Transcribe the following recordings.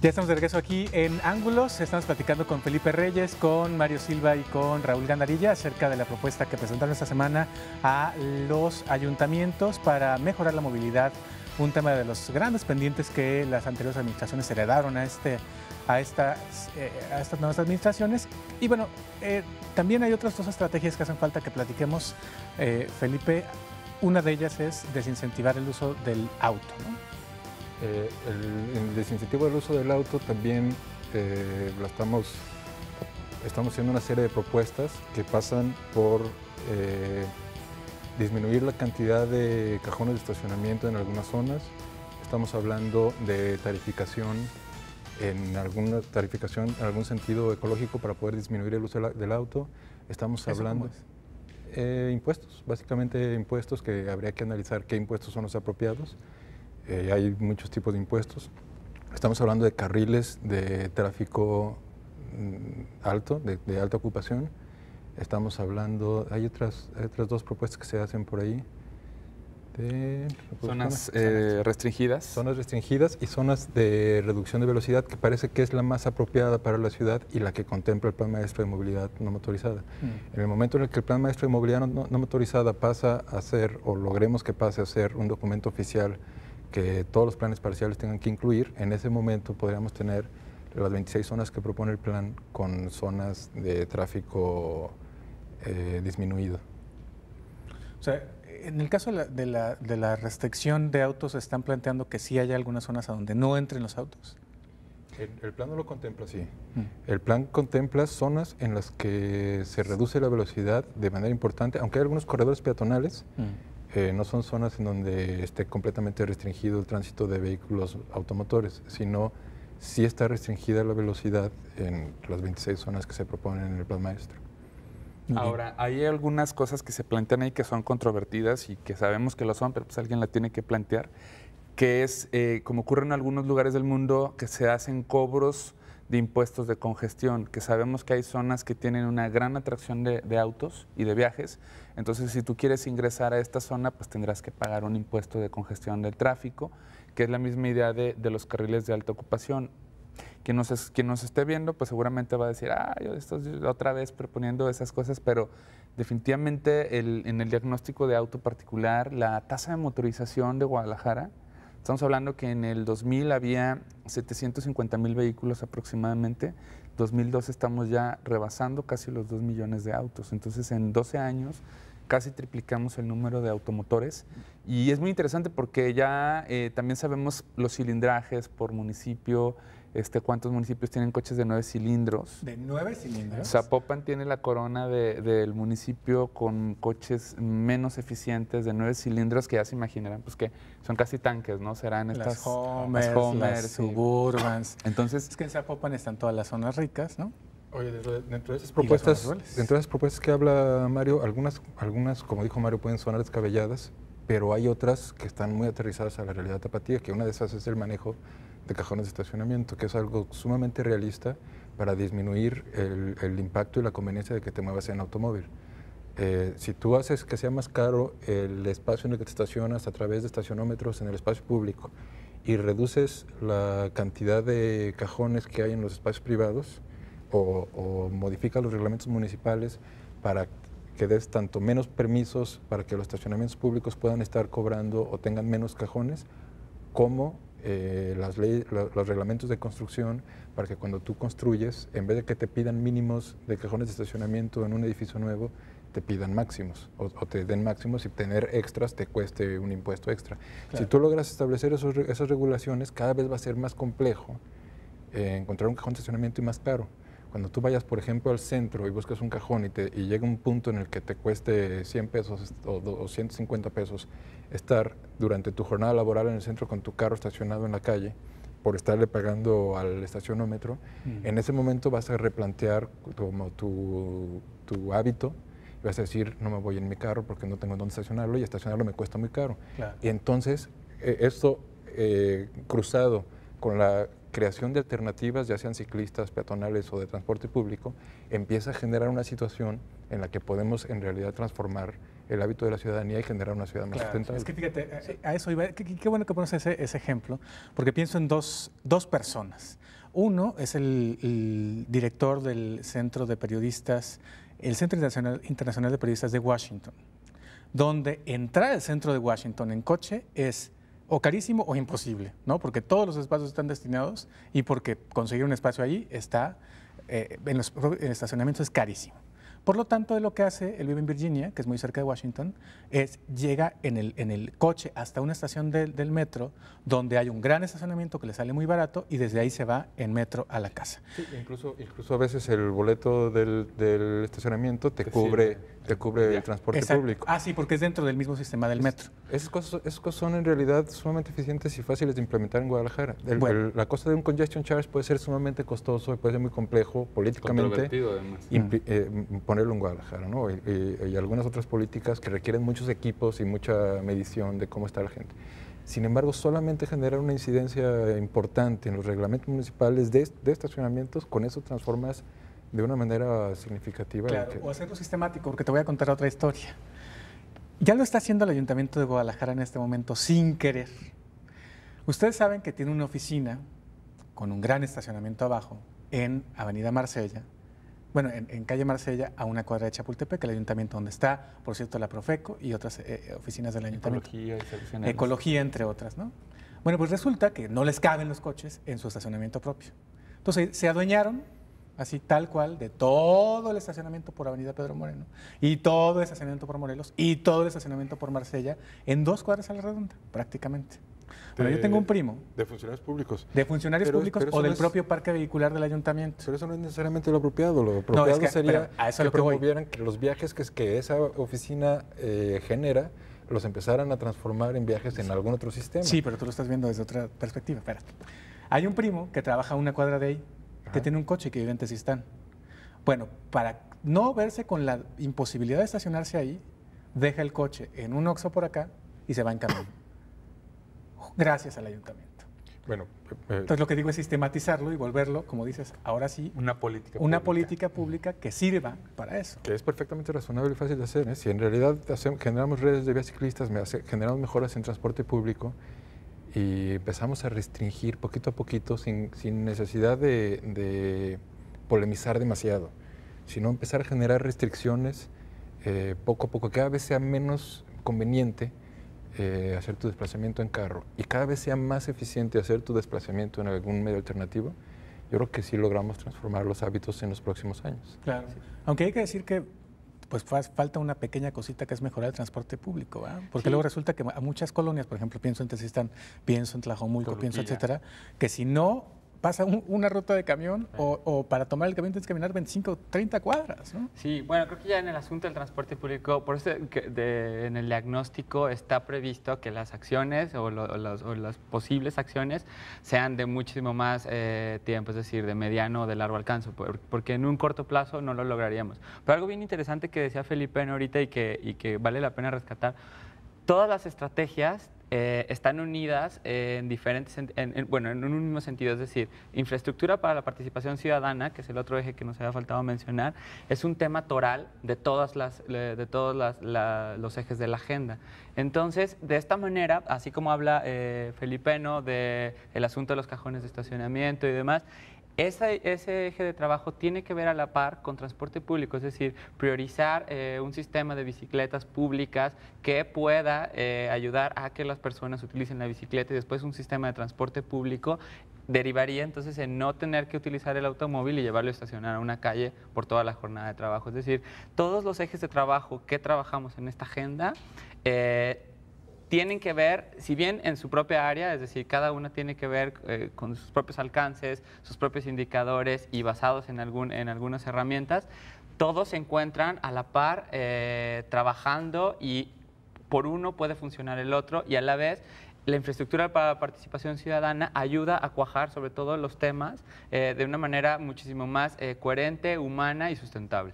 Ya estamos de regreso aquí en Ángulos. Estamos platicando con Felipe Reyes, con Mario Silva y con Raúl Gandarilla acerca de la propuesta que presentaron esta semana a los ayuntamientos para mejorar la movilidad, un tema de los grandes pendientes que las anteriores administraciones heredaron a estas nuevas administraciones. Y bueno, también hay otras dos estrategias que hacen falta que platiquemos, Felipe. Una de ellas es desincentivar el uso del auto, ¿no? El desincentivo del uso del auto también estamos haciendo una serie de propuestas que pasan por disminuir la cantidad de cajones de estacionamiento en algunas zonas. Estamos hablando de tarificación en algún sentido ecológico para poder disminuir el uso del auto. Estamos hablando impuestos, básicamente impuestos que habría que analizar qué impuestos son los apropiados. Hay muchos tipos de impuestos. Estamos hablando de carriles de tráfico alto, de alta ocupación. Estamos hablando, hay otras dos propuestas que se hacen por ahí. Zonas restringidas. Zonas restringidas y zonas de reducción de velocidad, que parece que es la más apropiada para la ciudad y la que contempla el Plan Maestro de Movilidad No Motorizada. En el momento en el que el Plan Maestro de Movilidad no Motorizada pasa a ser, o logremos que pase a ser un documento oficial que todos los planes parciales tengan que incluir, en ese momento podríamos tener las 26 zonas que propone el plan con zonas de tráfico disminuido. O sea, en el caso de la restricción de autos, ¿están planteando que sí haya algunas zonas a donde no entren los autos? El plan no lo contempla así. El plan contempla zonas en las que se reduce la velocidad de manera importante, aunque hay algunos corredores peatonales. No son zonas en donde esté completamente restringido el tránsito de vehículos automotores, sino sí está restringida la velocidad en las 26 zonas que se proponen en el Plan Maestro. Ahora, hay algunas cosas que se plantean ahí que son controvertidas y que sabemos que lo son, pero pues alguien la tiene que plantear, que es, como ocurre en algunos lugares del mundo, que se hacen cobros de impuestos de congestión, que sabemos que hay zonas que tienen una gran atracción de autos y de viajes. Entonces, si tú quieres ingresar a esta zona, pues tendrás que pagar un impuesto de congestión del tráfico, que es la misma idea de los carriles de alta ocupación. Quien nos esté viendo, pues seguramente va a decir, yo estoy otra vez proponiendo esas cosas, pero definitivamente en el diagnóstico de auto particular, la tasa de motorización de Guadalajara, estamos hablando que en el 2000 había 750,000 vehículos aproximadamente. 2002 estamos ya rebasando casi los 2 millones de autos. Entonces, en 12 años casi triplicamos el número de automotores. Y es muy interesante porque ya también sabemos los cilindrajes por municipio, cuántos municipios tienen coches de 9 cilindros. ¿De 9 cilindros? Zapopan tiene la corona del municipio con coches menos eficientes de 9 cilindros, que ya se imaginarán, pues que son casi tanques, ¿no? Serán estas las Homer, sí. Suburbans. Entonces, es que en Zapopan están todas las zonas ricas, ¿no? Oye, dentro de esas propuestas que habla Mario, algunas, como dijo Mario, pueden sonar descabelladas, pero hay otras que están muy aterrizadas a la realidad tapatía, que una de esas es el manejo de cajones de estacionamiento, que es algo sumamente realista para disminuir el impacto y la conveniencia de que te muevas en automóvil. Si tú haces que sea más caro el espacio en el que te estacionas a través de estacionómetros en el espacio público y reduces la cantidad de cajones que hay en los espacios privados o modificas los reglamentos municipales para que des tanto menos permisos para que los estacionamientos públicos puedan estar cobrando o tengan menos cajones, como los reglamentos de construcción para que cuando tú construyes, en vez de que te pidan mínimos de cajones de estacionamiento en un edificio nuevo, te pidan máximos o te den máximos y tener extras te cueste un impuesto extra. Claro. Si tú logras establecer esas regulaciones, cada vez va a ser más complejo encontrar un cajón de estacionamiento y más caro. Cuando tú vayas, por ejemplo, al centro y buscas un cajón y llega un punto en el que te cueste 100 pesos o 150 pesos estar durante tu jornada laboral en el centro con tu carro estacionado en la calle por estarle pagando al estacionómetro, en ese momento vas a replantear como tu hábito y vas a decir, no me voy en mi carro porque no tengo dónde estacionarlo y estacionarlo me cuesta muy caro. Claro. Y entonces, esto cruzado con la creación de alternativas, ya sean ciclistas, peatonales o de transporte público, empieza a generar una situación en la que podemos en realidad transformar el hábito de la ciudadanía y generar una ciudad más sustentable. Es que fíjate, a eso iba. Qué bueno que pones ese ejemplo, porque pienso en dos personas. Uno es el director del Centro de Periodistas, el Centro Internacional de Periodistas de Washington, donde entrar al centro de Washington en coche es o carísimo o imposible, ¿no? Porque todos los espacios están destinados y porque conseguir un espacio allí está, en estacionamientos es carísimo. Por lo tanto, lo que hace, él vive en Virginia, que es muy cerca de Washington, es llega en el coche hasta una estación del metro, donde hay un gran estacionamiento que le sale muy barato y desde ahí se va en metro a la casa. Sí, incluso a veces el boleto del estacionamiento te cubre el transporte público. Ah, sí, porque es dentro del mismo sistema del metro. Esas cosas son en realidad sumamente eficientes y fáciles de implementar en Guadalajara. La cosa de un congestion charge puede ser sumamente costoso y puede ser muy complejo políticamente. Controvertido, además. Ponerlo en Guadalajara, ¿no? Y algunas otras políticas que requieren muchos equipos y mucha medición de cómo está la gente. Sin embargo, solamente generar una incidencia importante en los reglamentos municipales de estacionamientos, con eso transformas de una manera significativa. Claro, o hacerlo sistemático, porque te voy a contar otra historia. Ya lo está haciendo el Ayuntamiento de Guadalajara en este momento sin querer. Ustedes saben que tiene una oficina con un gran estacionamiento abajo en Avenida Marsella, bueno, en calle Marsella, a una cuadra de Chapultepec, el ayuntamiento donde está, por cierto, la Profeco y otras oficinas del ayuntamiento. Ecología, entre otras, ¿no? Bueno, pues resulta que no les caben los coches en su estacionamiento propio. Entonces, se adueñaron, así tal cual, de todo el estacionamiento por Avenida Pedro Moreno, y todo el estacionamiento por Morelos, y todo el estacionamiento por Marsella, en 2 cuadras a la redonda, prácticamente. Bueno, yo tengo un primo. De funcionarios públicos. De funcionarios públicos o del propio parque vehicular del ayuntamiento. Pero eso no es necesariamente lo apropiado. Lo apropiado sería que promovieran que los viajes que esa oficina genera los empezaran a transformar en viajes en algún otro sistema. Sí, pero tú lo estás viendo desde otra perspectiva. Espérate. Hay un primo que trabaja a una cuadra de ahí, que tiene un coche y que vive en Tezistán. Bueno, para no verse con la imposibilidad de estacionarse ahí, deja el coche en un Oxxo por acá y se va en camino. Gracias al ayuntamiento. Bueno, entonces lo que digo es sistematizarlo y volverlo, como dices, ahora sí, una política pública que sirva para eso. Que es perfectamente razonable y fácil de hacer, ¿eh? Si en realidad generamos redes de vías ciclistas, generamos mejoras en transporte público y empezamos a restringir poquito a poquito, sin necesidad de polemizar demasiado, sino empezar a generar restricciones poco a poco, cada vez sea menos conveniente hacer tu desplazamiento en carro y cada vez sea más eficiente hacer tu desplazamiento en algún medio alternativo, yo creo que sí logramos transformar los hábitos en los próximos años. Claro. Sí. Aunque hay que decir que pues falta una pequeña cosita que es mejorar el transporte público, ¿verdad? Porque luego resulta que a muchas colonias, por ejemplo, pienso en Tezistán, pienso en Tlajomulco, pienso, etcétera, que si no pasa una ruta de camión o para tomar el camión tienes que caminar 25, 30 cuadras, ¿no? Sí, bueno, creo que ya en el asunto del transporte público, por eso en el diagnóstico está previsto que las acciones o las posibles acciones sean de muchísimo más tiempo, es decir, de mediano o de largo alcance, porque en un corto plazo no lo lograríamos. Pero algo bien interesante que decía Felipe ahorita y que vale la pena rescatar, todas las estrategias están unidas en diferentes, en un mismo sentido, es decir, infraestructura para la participación ciudadana, que es el otro eje que nos había faltado mencionar, es un tema toral de todos los ejes de la agenda. Entonces, de esta manera, así como habla Felipe del asunto de los cajones de estacionamiento y demás, ese eje de trabajo tiene que ver a la par con transporte público, es decir, priorizar un sistema de bicicletas públicas que pueda ayudar a que las personas utilicen la bicicleta y después un sistema de transporte público derivaría entonces en no tener que utilizar el automóvil y llevarlo a estacionar a una calle por toda la jornada de trabajo. Es decir, todos los ejes de trabajo que trabajamos en esta agenda tienen que ver, si bien en su propia área, es decir, cada una tiene que ver con sus propios alcances, sus propios indicadores y basados en algunas herramientas, todos se encuentran a la par trabajando y por uno puede funcionar el otro y a la vez la infraestructura para la participación ciudadana ayuda a cuajar sobre todo los temas de una manera muchísimo más coherente, humana y sustentable.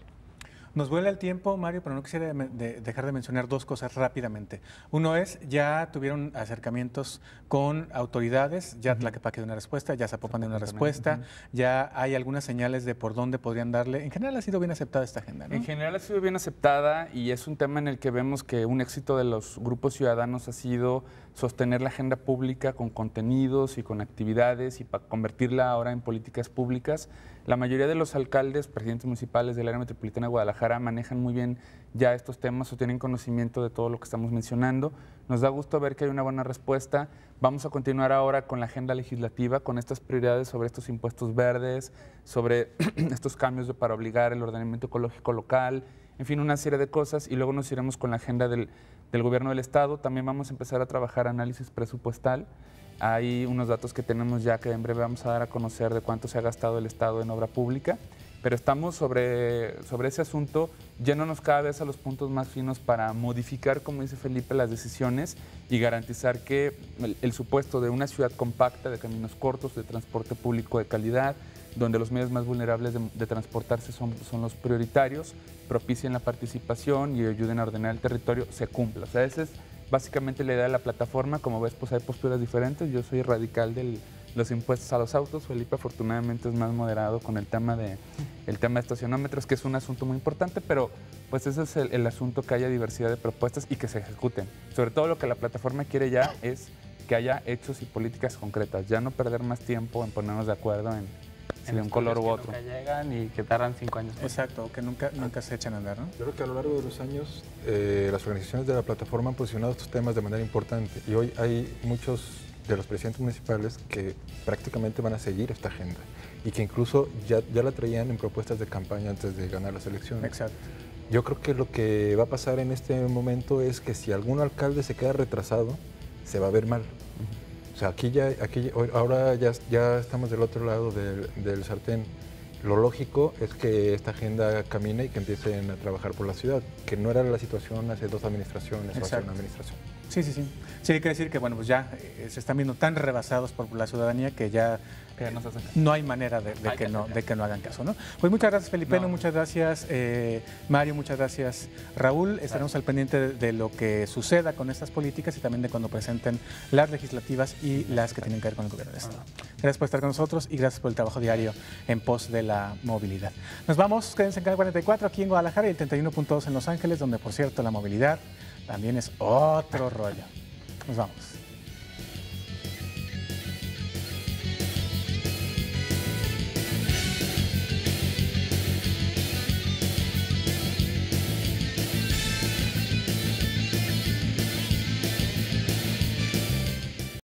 Nos vuela el tiempo, Mario, pero no quisiera dejar de mencionar dos cosas rápidamente. Uno es, ya tuvieron acercamientos con autoridades, ya Tlaquepaque de una respuesta, ya Zapopan de una respuesta, ya hay algunas señales de por dónde podrían darle. En general ha sido bien aceptada esta agenda, ¿no? En general ha sido bien aceptada y es un tema en el que vemos que un éxito de los grupos ciudadanos ha sido sostener la agenda pública con contenidos y con actividades y para convertirla ahora en políticas públicas. La mayoría de los alcaldes, presidentes municipales del área metropolitana de Guadalajara manejan muy bien ya estos temas o tienen conocimiento de todo lo que estamos mencionando. Nos da gusto ver que hay una buena respuesta. Vamos a continuar ahora con la agenda legislativa, con estas prioridades sobre estos impuestos verdes, sobre estos cambios para obligar el ordenamiento ecológico local, en fin, una serie de cosas, y luego nos iremos con la agenda del gobierno del Estado. También vamos a empezar a trabajar análisis presupuestal. Hay unos datos que tenemos ya que en breve vamos a dar a conocer de cuánto se ha gastado el Estado en obra pública, pero estamos sobre ese asunto yéndonos cada vez a los puntos más finos para modificar, como dice Felipe, las decisiones y garantizar que el supuesto de una ciudad compacta, de caminos cortos, de transporte público de calidad, donde los medios más vulnerables de transportarse son los prioritarios, propicien la participación y ayuden a ordenar el territorio, se cumpla. O sea, esa es básicamente la idea de la plataforma. Como ves, pues hay posturas diferentes. Yo soy radical de los impuestos a los autos. Felipe afortunadamente es más moderado con el tema de estacionómetros, que es un asunto muy importante, pero pues ese es el asunto, que haya diversidad de propuestas y que se ejecuten. Sobre todo lo que la plataforma quiere ya es que haya hechos y políticas concretas, ya no perder más tiempo en ponernos de acuerdo en de un color u otro. Que nunca llegan y que tardan 5 años. Exacto, que nunca se echan a andar, ¿no? Yo creo que a lo largo de los años las organizaciones de la plataforma han posicionado estos temas de manera importante y hoy hay muchos de los presidentes municipales que prácticamente van a seguir esta agenda y que incluso ya la traían en propuestas de campaña antes de ganar las elecciones. Exacto. Yo creo que lo que va a pasar en este momento es que si algún alcalde se queda retrasado, se va a ver mal. O sea, ahora ya estamos del otro lado del sartén. Lo lógico es que esta agenda camine y que empiecen a trabajar por la ciudad, que no era la situación hace 2 administraciones o hace una administración. Sí. Sí, hay que decir que bueno, pues ya se están viendo tan rebasados por la ciudadanía que ya no hay manera de que no hagan caso, ¿no? Pues muchas gracias, Felipeno, muchas gracias, Mario, muchas gracias, Raúl. Estaremos al pendiente de lo que suceda con estas políticas y también de cuando presenten las legislativas y las que tienen que ver con el gobierno del Estado. Gracias por estar con nosotros y gracias por el trabajo diario en pos de la movilidad. Nos vamos, quédense en Canal 44 aquí en Guadalajara y el 31.2 en Los Ángeles, donde por cierto la movilidad también es otro rollo. Nos vamos.